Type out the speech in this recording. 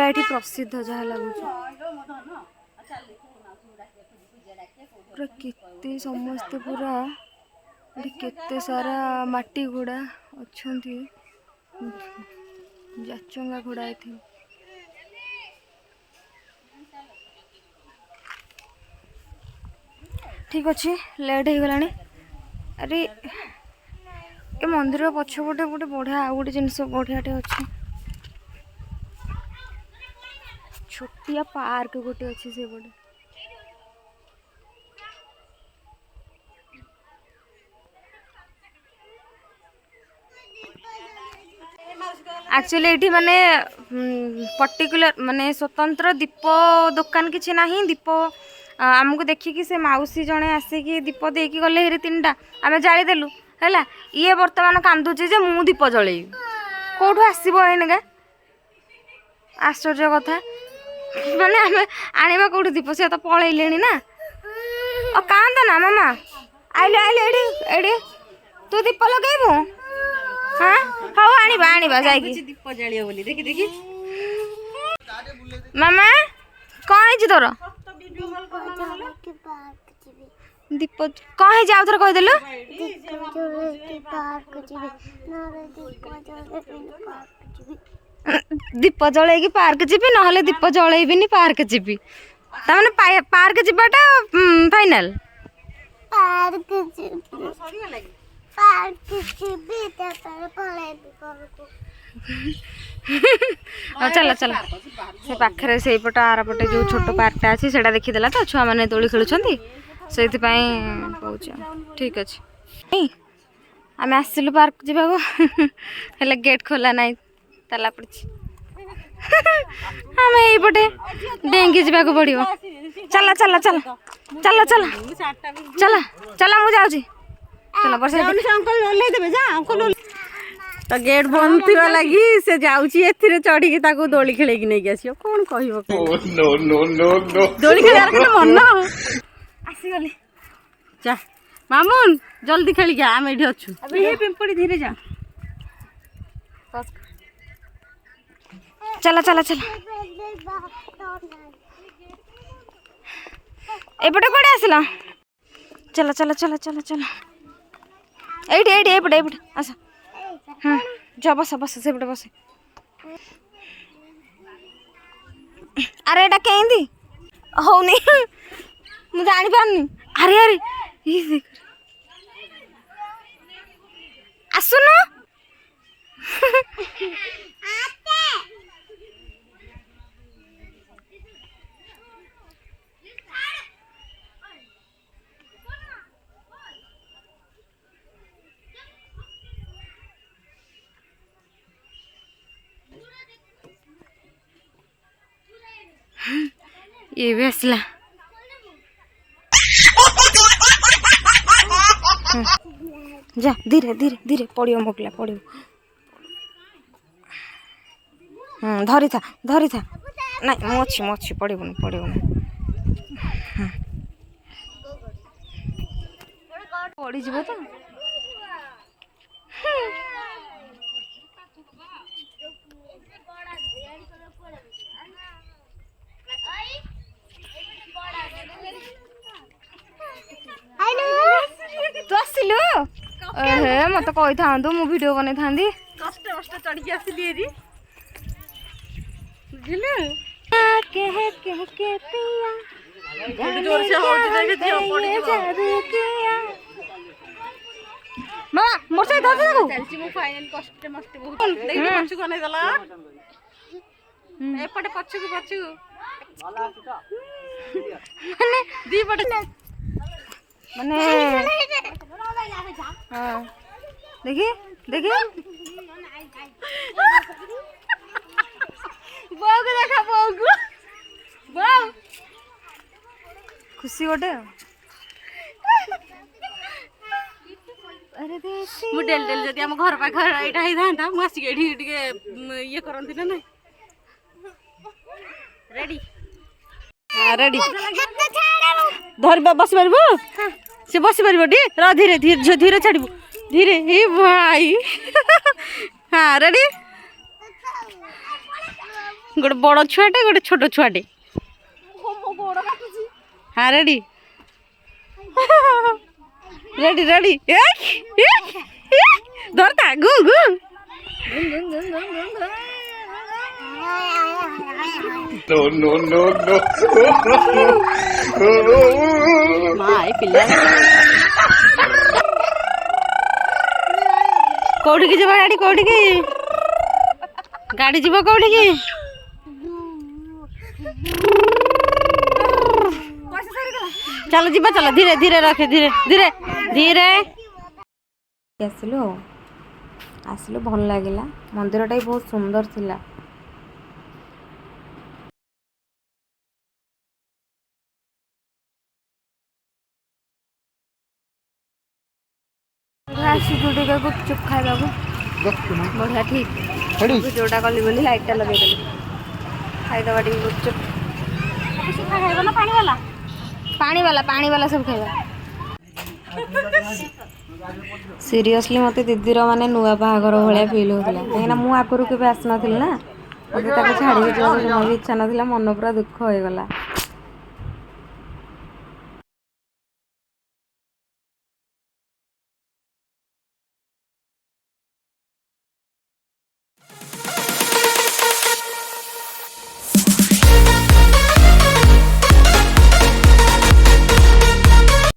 पूरा ये प्रसिद्ध जहाँ लगुच पूरा केते समस्ते पूरा केते सारा माटी घोड़ा अच्छा जाचंगा घोड़ा थी। ठीक अच्छे लेट हो गलानी। अरे ए मंदिर पछपटे गोटे बढ़िया आउ गोटे जिनस बढ़ियाटे अच्छे छोटिया पार्क गोटे अच्छे से पटे एक्चुअली ये माने पर्टिकुलर माने स्वतंत्र दीप दुकान किसी ना दीप आमको देखिकी से मौसी जड़े आसिकी दीप देकी गले हेरी 3टा आम जादेलु है ये बर्तमान कांदुचे जे मु दीप जल कौटू आसब एनेगा आश्चर्य कथा माने आम आने कौटू दीप से तो पलैले ना कांद ना मामा आइले आइले एडी तू दीप लगेबू हाँ हाँ आनिबा आनिबा जाइकी दीप जलियो बोली देखी देखी मामा कौन है तोर दीप कौन है जाओ थोड़ा कहीदेलु दीप जलैकी पार्क जीबी नहले दीप जलैबिनी पार्क जीबी ताने पार्क जीवाटा फाइनल चल चल से पाखे से पट आर पटे जो छोट पार्कटा अच्छी से देखीदेला तो छुआ मैंने दोली खेलुंट से कहूँ ठीक अच्छे आम आसलु पार्क जावाक गेट खोला ना ताला पड़ी आम यपटे डेंगी जावाक पड़ो चल चल चल चल चल चल चल मुझे जाऊँ चल वर्षा तो गेट बंद थी लगी से जाऊँगी चढ़ी दोली खेल नहीं आस कौन कह दोली खेल मन आसीगली जा मामुन जल्दी खेल गया आम ये अच्छु पिंपड़ी धीरे जा चला चला चला एपटे कौड़े आसला चला चला चला चला चला एटे एटे एपटे एपटे आस हाँ जा बस बस से बस अरे एटा केंदी होनी मुझे जानी पारनी अरे अरे ये आसुन ये भी असला जा धीरे धीरे धीरे पड़ो मोकला पड़ो धरी था ना मच्छी पड़ोनी पड़ोनी पड़ीज तो तू आसिलु हे मत कही था मु वीडियो बने था कष्ट कष्ट चढ़ी आसिली एरी बुझिले कह कह के पिया जोर से हो जे दियो पड़ी मां मोर से धर दे चलची मु फाइनल कष्ट मस्त बहुत देखि पछु कोने दला एपटे पछु माने दी पटे माने हाँ देखिए देखिए बहु देखा बहु खुशी गोटे मु डेल डेल जदि आम घर पाख यहाँ होता मुझे ये करती ना रेडी रेडी धर बस पार से बस पार टी धीरे धीरे धीरे छाड़ू धीरे हे भाई हाँ रेडी गोटे बड़ छुआटे गोटे छोट छुआटे हाँ रेडी रेडी रेडी धरता घू घू No, no, no, no. My पिल्ला कौड़ी की जब गाड़ी कौड़ी की गाड़ी जीव कौड़ी की चलो जीवा चलो धीरे धीरे रखे धीरे धीरे धीरे आसिलु आसिलु भल लगिला मंदिरटा भी बहुत सुंदर थिला गुपचुप खाइबा बढ़िया ठीक जोटा कली बोली लाइटा लगे खाईदबा टी गुपचुप खाइब ना पानी वाला सब खाइबा सीरियसली मत दीदीर माने नुआ बाहागर भाया फिल होता कहीं मुझे आगुरी के आसनी ना मत छाड़ी भी इच्छा ना मन पूरा दुख हो गला